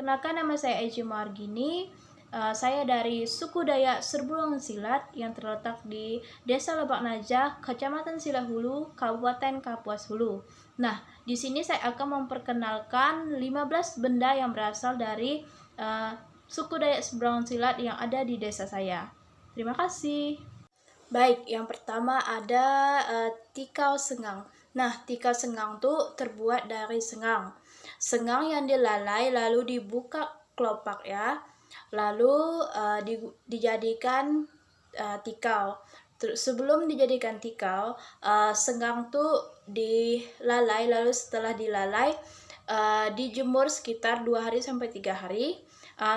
Perkenalkan, nama saya Eji Margini. Saya dari suku Dayak Serbuang Silat yang terletak di Desa Lebak Najah, Kecamatan Silahulu, Kabupaten Kapuas Hulu. Nah, di sini saya akan memperkenalkan 15 benda yang berasal dari suku Dayak Serbuang Silat yang ada di desa saya. Terima kasih. Baik, yang pertama ada tikau sengang. Nah, tikau sengang tuh terbuat dari sengang. Sengang yang dilalai lalu dibuka kelopak ya. Lalu dijadikan tikau. Sebelum dijadikan tikau, sengang tuh dilalai, lalu setelah dilalai dijemur sekitar 2 hari sampai 3 hari.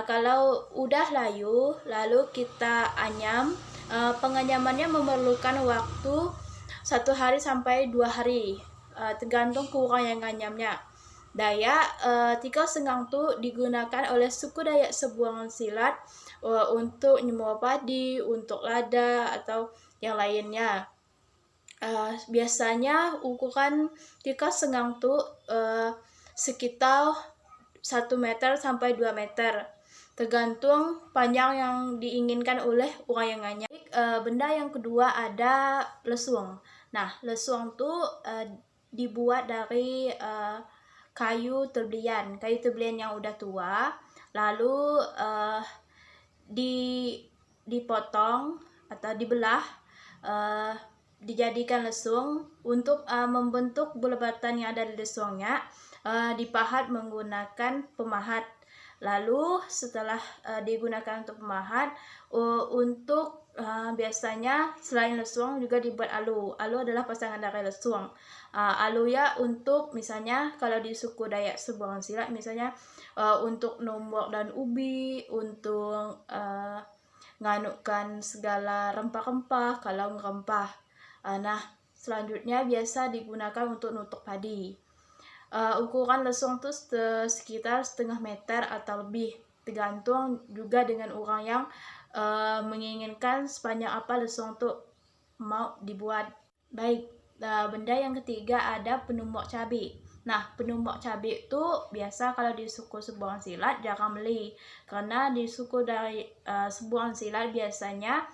Kalau udah layu, lalu kita anyam. Penganyamannya memerlukan waktu 1 hari sampai 2 hari, tergantung kurang yang nganyamnya. Tikau sengang tuh digunakan oleh suku Dayak Serbuang Silat untuk nyemua padi, untuk lada atau yang lainnya. Biasanya ukuran tikau sengang tuh sekitar 1 meter sampai 2 meter, tergantung panjang yang diinginkan oleh orang yang nganyam. Benda yang kedua ada lesuang. Nah, lesuang tuh dibuat dari kayu terbelian yang udah tua, lalu dipotong atau dibelah, dijadikan lesung. Untuk membentuk bulatan yang ada di lesuangnya, dipahat menggunakan pemahat. Lalu setelah digunakan untuk pemahat, biasanya selain lesuang juga dibuat alu. Alu adalah pasangan dari lesuang. Alu ya untuk misalnya kalau di suku Dayak Serbuang Silat misalnya untuk nombok dan ubi, untuk nganukkan segala rempah-rempah kalau rempah. Nah, selanjutnya biasa digunakan untuk nutuk padi. Ukuran lesuang itu sekitar 1/2 meter atau lebih, tergantung juga dengan orang yang menginginkan sepanjang apa lesuang itu mau dibuat. Baik, benda yang ketiga ada penumbuk cabai. Nah, penumbuk cabai itu biasa kalau di suku Serbuang Silat jarang beli, karena di suku dari Serbuang Silat biasanya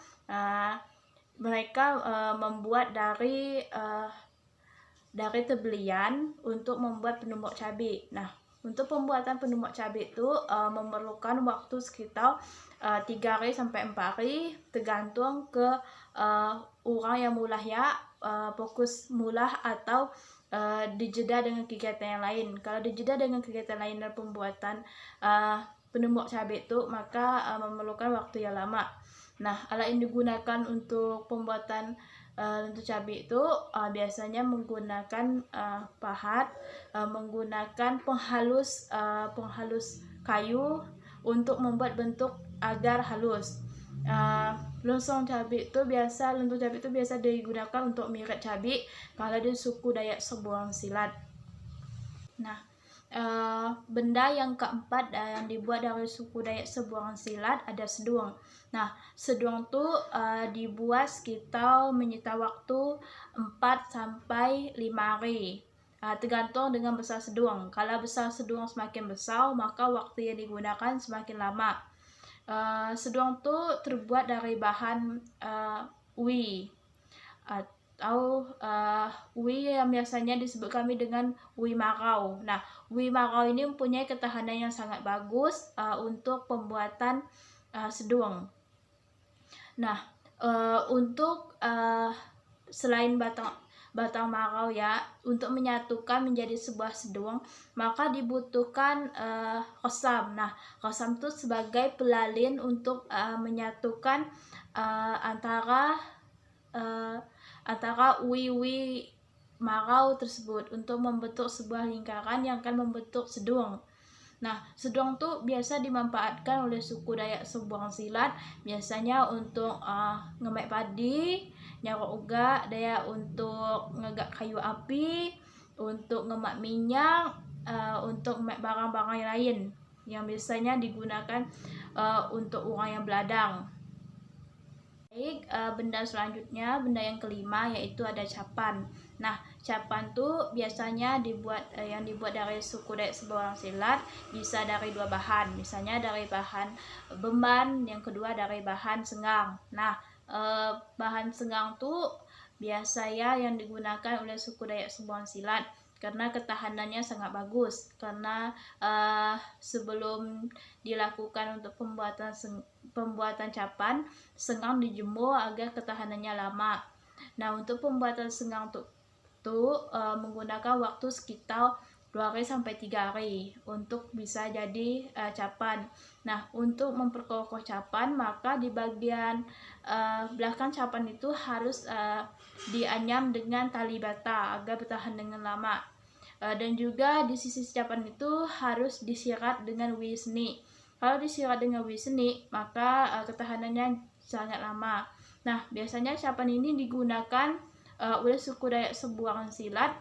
mereka membuat dari terbelian untuk membuat penumbuk cabai. Nah, untuk pembuatan penumbuk cabai itu memerlukan waktu sekitar 3 hari sampai 4 hari, tergantung ke orang yang mulah ya, fokus mulah atau dijeda dengan kegiatan yang lain. Kalau dijeda dengan kegiatan lain dan pembuatan penumbuk cabai itu, maka memerlukan waktu yang lama. Nah, alat yang digunakan untuk pembuatan lentur cabai itu biasanya menggunakan pahat, menggunakan penghalus kayu untuk membuat bentuk agar halus. Lentur cabai itu biasa digunakan untuk miret cabai kalau di suku Dayak Serbuang Silat. Nah, benda yang keempat yang dibuat dari suku Dayak Serbuang Silat ada seduang. Nah, seduang tuh dibuat sekitar menyita waktu 4 sampai 5 hari. Tergantung dengan besar seduang. Kalau besar seduang semakin besar, maka waktu yang digunakan semakin lama. Seduang tuh terbuat dari bahan ui atau ui yang biasanya disebut kami dengan ui marau. Nah, ui marau ini mempunyai ketahanan yang sangat bagus untuk pembuatan seduang. Nah, untuk selain batang marau ya, untuk menyatukan menjadi sebuah seduang, maka dibutuhkan resam. Nah, resam itu sebagai pelalin untuk menyatukan antara ui marau tersebut untuk membentuk sebuah lingkaran yang akan membentuk seduang. Nah, seduang tuh biasa dimanfaatkan oleh suku Dayak Serbuang Silat biasanya untuk ngemek padi, nyarok uga, daya untuk ngegak kayu api, untuk ngemak minyak, untuk ngemek barang-barang yang lain yang biasanya digunakan untuk orang yang beladang. Baik, benda selanjutnya, benda yang kelima yaitu ada capan. Nah, capan tuh biasanya yang dibuat dari suku Dayak Seberang Silat bisa dari dua bahan, misalnya dari bahan beban, yang kedua dari bahan senggang. Nah, bahan senggang tuh biasanya yang digunakan oleh suku Dayak Seberang Silat karena ketahanannya sangat bagus, karena sebelum dilakukan untuk pembuatan capan, senggang dijemur agar ketahanannya lama. Nah, untuk pembuatan senggang menggunakan waktu sekitar 2 hari sampai 3 hari untuk bisa jadi capan. Nah, untuk memperkokoh capan, maka di bagian belakang capan itu harus dianyam dengan tali bata agar bertahan dengan lama. Dan juga di sisi capan itu harus disirat dengan wisni. Kalau disirat dengan wisni, maka ketahanannya sangat lama. Nah, biasanya capan ini digunakan oleh suku Dayak Seberang Silat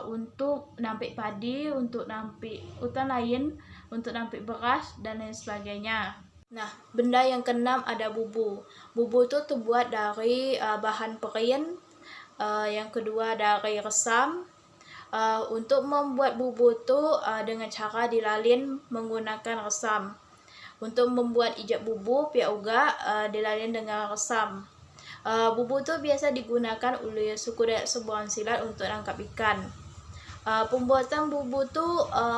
untuk nampik padi, untuk nampik hutan lain, untuk nampik beras, dan lain sebagainya. Nah, benda yang keenam ada bubu. Bubu itu terbuat dari bahan perin, yang kedua dari resam. Untuk membuat bubu itu dengan cara dilalin menggunakan resam. Untuk membuat ijab bubu, pihak uga dilalin dengan resam. Bubu itu biasa digunakan oleh suku Dayak Seberang Silat untuk tangkap ikan. Pembuatan bubu itu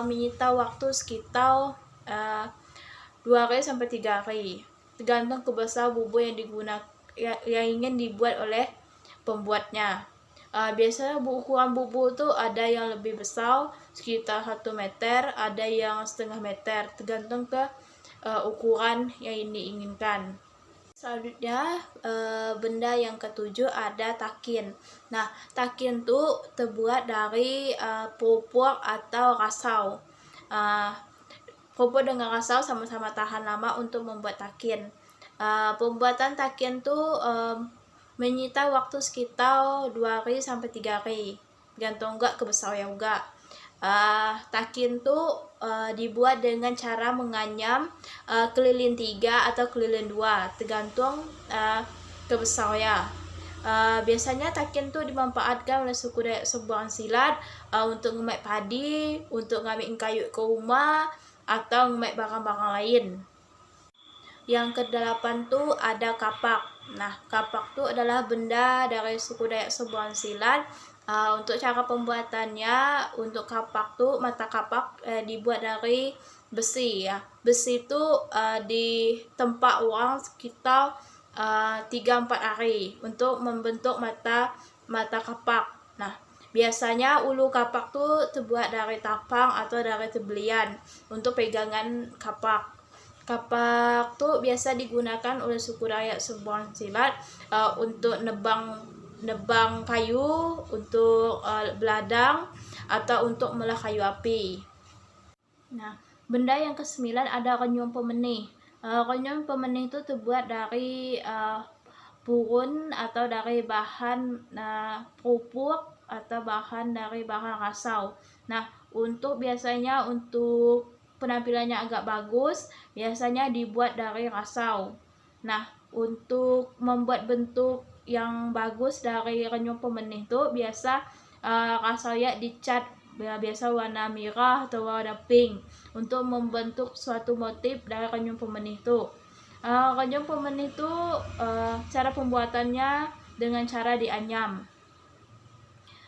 menyita waktu sekitar 2 hari sampai 3 hari, tergantung kebesaran bubu yang ingin dibuat oleh pembuatnya. Biasanya ukuran bubu itu ada yang lebih besar, sekitar 1 meter, ada yang setengah meter, tergantung ke ukuran yang diinginkan. Selanjutnya, benda yang ketujuh ada takin. Nah, takin itu terbuat dari pupuk atau rasau. Pupuk dengan rasau sama-sama tahan lama untuk membuat takin. Pembuatan takin itu menyita waktu sekitar 2 hari sampai 3 hari, gantung enggak kebesarannya juga. Takin tuh dibuat dengan cara menganyam keliling 3 atau keliling 2, tergantung kebesarannya. Biasanya takin tuh dimanfaatkan oleh suku Dayak Seberang Silat untuk ngemek padi, untuk ngambil kayu ke rumah, atau ngemek barang-barang lain. Yang ke-8 tuh ada kapak. Nah, kapak tuh adalah benda dari suku Dayak Seberang Silat. Untuk cara pembuatannya, untuk kapak tuh mata kapak dibuat dari besi ya. Besi itu ditempa orang sekitar 3-4 hari untuk membentuk mata kapak. Nah, biasanya ulu kapak tuh terbuat dari tapang atau dari tebelian untuk pegangan kapak. Kapak tuh biasa digunakan oleh suku Dayak Seberang Silat untuk nebang kayu, untuk beladang, atau untuk melah kayu api. Nah, benda yang ke-9 ada renyung pemenih. Renyung pemenih itu terbuat dari purun atau dari bahan pupuk atau dari bahan rasau. Nah, biasanya untuk penampilannya agak bagus, biasanya dibuat dari rasau. Nah, untuk membuat bentuk yang bagus dari renyung pemenih itu biasa rasaunya dicat biasa warna merah atau warna pink untuk membentuk suatu motif dari renyung pemenih itu. Renyung pemenih itu cara pembuatannya dengan cara dianyam.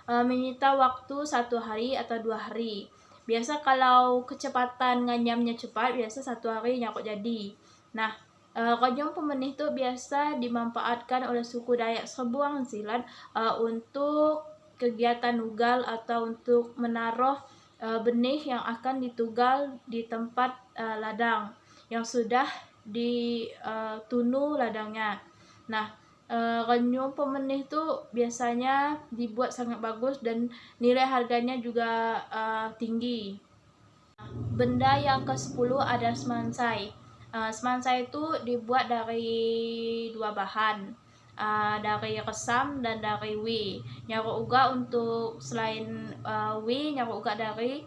Menyita waktu 1 hari atau 2 hari. Biasa kalau kecepatan nganyamnya cepat, biasa 1 hari nyakut jadi. Nah, renyung pemenih itu biasa dimanfaatkan oleh suku Dayak Seberang Silat untuk kegiatan nugal atau untuk menaruh benih yang akan ditugal di tempat ladang yang sudah ditunu ladangnya. Nah, renyung pemenih itu biasanya dibuat sangat bagus dan nilai harganya juga tinggi. Benda yang ke-10 ada semansai. Semansai itu dibuat dari 2 bahan, dari resam dan dari wi. Nyaru uga untuk selain wi, nyaru uga dari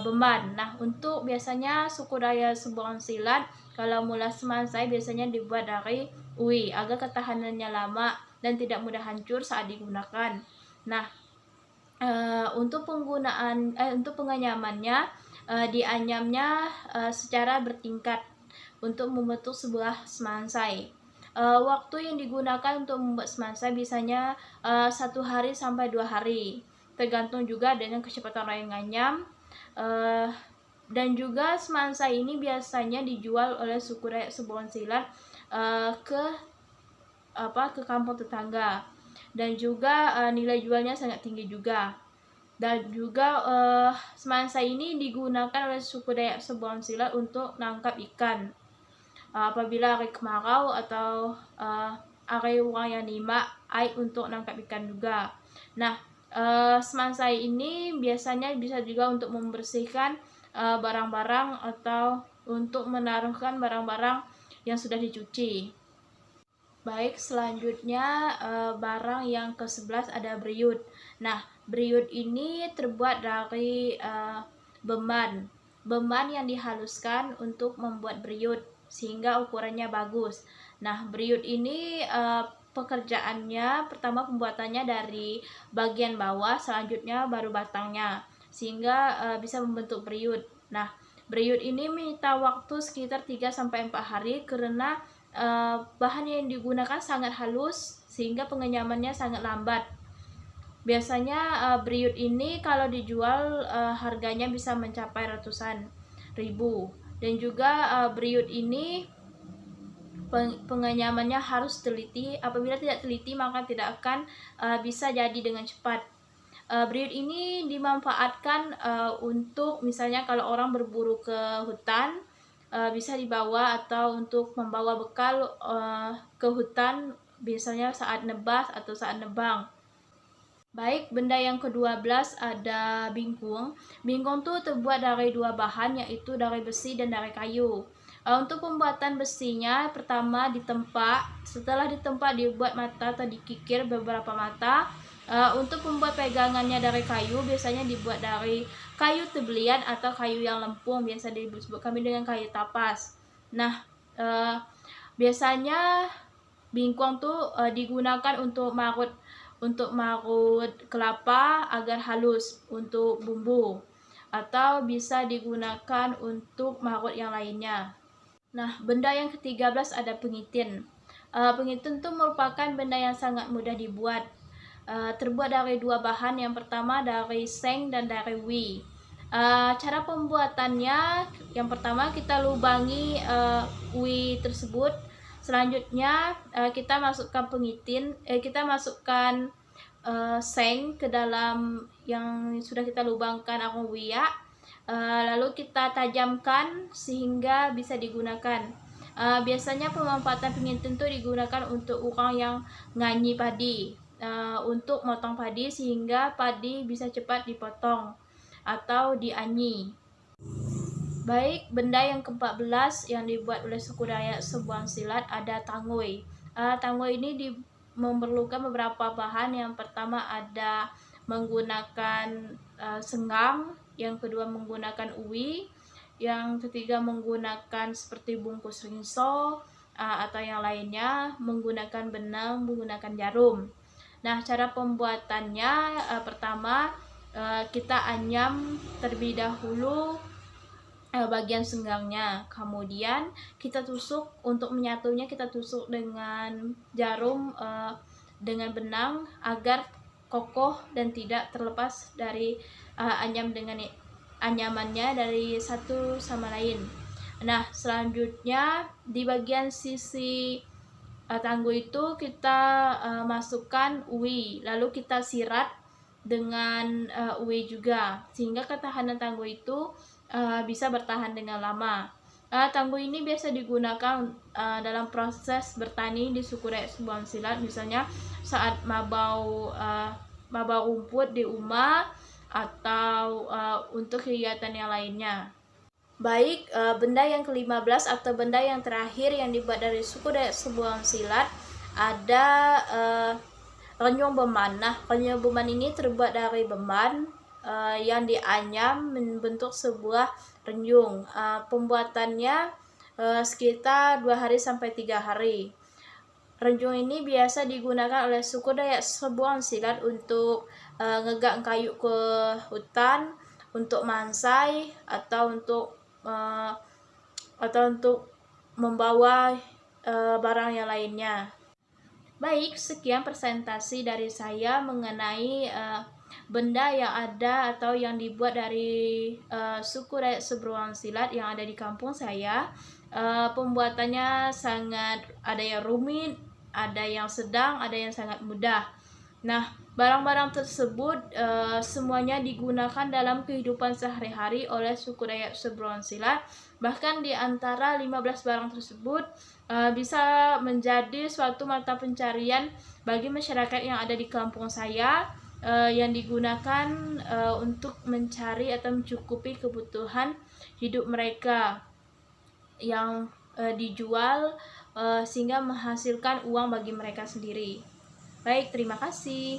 beban. Nah, untuk biasanya suku Dayak Seberang Silat kalau mula semansai biasanya dibuat dari wi agar ketahanannya lama dan tidak mudah hancur saat digunakan. Nah, Untuk penganyamannya, dianyamnya secara bertingkat untuk membentuk sebuah semansai. Waktu yang digunakan untuk membuat semansai biasanya 1 hari sampai 2 hari, tergantung juga dengan kecepatan orang yang nganyam. Dan juga semansai ini biasanya dijual oleh suku Dayak Sebuan Silat ke kampung tetangga, dan juga nilai jualnya sangat tinggi juga. Dan juga semansa ini digunakan oleh suku Dayak Sebuan Silat untuk nangkap ikan apabila hari kemarau atau hari orang yang nima air untuk nangkap ikan juga. Nah, semansa ini biasanya bisa juga untuk membersihkan barang-barang atau untuk menaruhkan barang-barang yang sudah dicuci. Baik, selanjutnya barang yang ke-11 ada beriut. Nah, beriut ini terbuat dari beban. Beban yang dihaluskan untuk membuat beriut sehingga ukurannya bagus. Nah, beriut ini pekerjaannya pertama pembuatannya dari bagian bawah, selanjutnya baru batangnya sehingga bisa membentuk beriut. Nah, beriut ini minta waktu sekitar 3-4 hari karena bahan yang digunakan sangat halus sehingga pengenyamannya sangat lambat. Biasanya beriut ini kalau dijual harganya bisa mencapai ratusan ribu. Dan juga beriut ini pengenyamannya harus teliti. Apabila tidak teliti maka tidak akan bisa jadi dengan cepat. Beriut ini dimanfaatkan untuk misalnya kalau orang berburu ke hutan, bisa dibawa atau untuk membawa bekal ke hutan biasanya saat nebas atau saat nebang. Baik, benda yang ke-12 ada bingkung. Bingkung tuh terbuat dari 2 bahan, yaitu dari besi dan dari kayu. Untuk pembuatan besinya, pertama ditempa. Setelah ditempa dibuat mata atau dikikir beberapa mata. Untuk membuat pegangannya dari kayu, biasanya dibuat dari kayu tebelian atau kayu yang lempung, biasa disebut kami dengan kayu tapas. Nah, biasanya bingkong tuh digunakan untuk marut kelapa agar halus untuk bumbu, atau bisa digunakan untuk marut yang lainnya. Nah, benda yang ke-13 ada pengitin. Pengitin itu merupakan benda yang sangat mudah dibuat. Terbuat dari 2 bahan, yang pertama dari seng dan dari wi. Cara pembuatannya, yang pertama kita lubangi wi tersebut. Selanjutnya kita masukkan pengitin, kita masukkan seng ke dalam yang sudah kita lubangkan akung wiya, lalu kita tajamkan sehingga bisa digunakan. Biasanya pemanfaatan pengitin itu digunakan untuk orang yang nganyi padi, untuk motong padi sehingga padi bisa cepat dipotong atau dianyi. Baik, benda yang ke-14 yang dibuat oleh suku Dayak Sebuan Silat ada tanggoi. Tanggoi ini memerlukan beberapa bahan. Yang pertama ada menggunakan senggang, yang kedua menggunakan uwi, yang ketiga menggunakan seperti bungkus rinso atau yang lainnya, menggunakan benang, menggunakan jarum. Nah, cara pembuatannya pertama kita anyam terlebih dahulu bagian senggangnya, kemudian kita tusuk. Untuk menyatunya kita tusuk dengan jarum dengan benang agar kokoh dan tidak terlepas dari anyamannya dari satu sama lain. Nah, selanjutnya di bagian sisi tanggul itu kita masukkan uwi, lalu kita sirat dengan uwi juga sehingga ketahanan tanggul itu bisa bertahan dengan lama. Tanggul ini biasa digunakan dalam proses bertani di suku Dayak Sebuan Silat, misalnya saat mabau rumput di rumah atau untuk kegiatan yang lainnya. Baik, benda yang ke-15 atau benda yang terakhir yang dibuat dari suku Dayak Sebuan Silat ada renyong beman. Nah, renyong beman ini terbuat dari beban yang dianyam membentuk sebuah renyung. Pembuatannya sekitar 2 hari sampai 3 hari. Renjung ini biasa digunakan oleh suku Dayak Sebuang Silat untuk ngegang kayu ke hutan, untuk mansai, atau untuk membawa barang yang lainnya. Baik, sekian presentasi dari saya mengenai benda yang ada atau yang dibuat dari suku Dayak Seberuang Silat yang ada di kampung saya. Pembuatannya sangat, ada yang rumit, ada yang sedang, ada yang sangat mudah. Nah, barang-barang tersebut semuanya digunakan dalam kehidupan sehari-hari oleh suku Dayak Seberuang Silat. Bahkan di antara 15 barang tersebut bisa menjadi suatu mata pencarian bagi masyarakat yang ada di kampung saya, yang digunakan untuk mencari atau mencukupi kebutuhan hidup mereka yang dijual sehingga menghasilkan uang bagi mereka sendiri. Baik, terima kasih.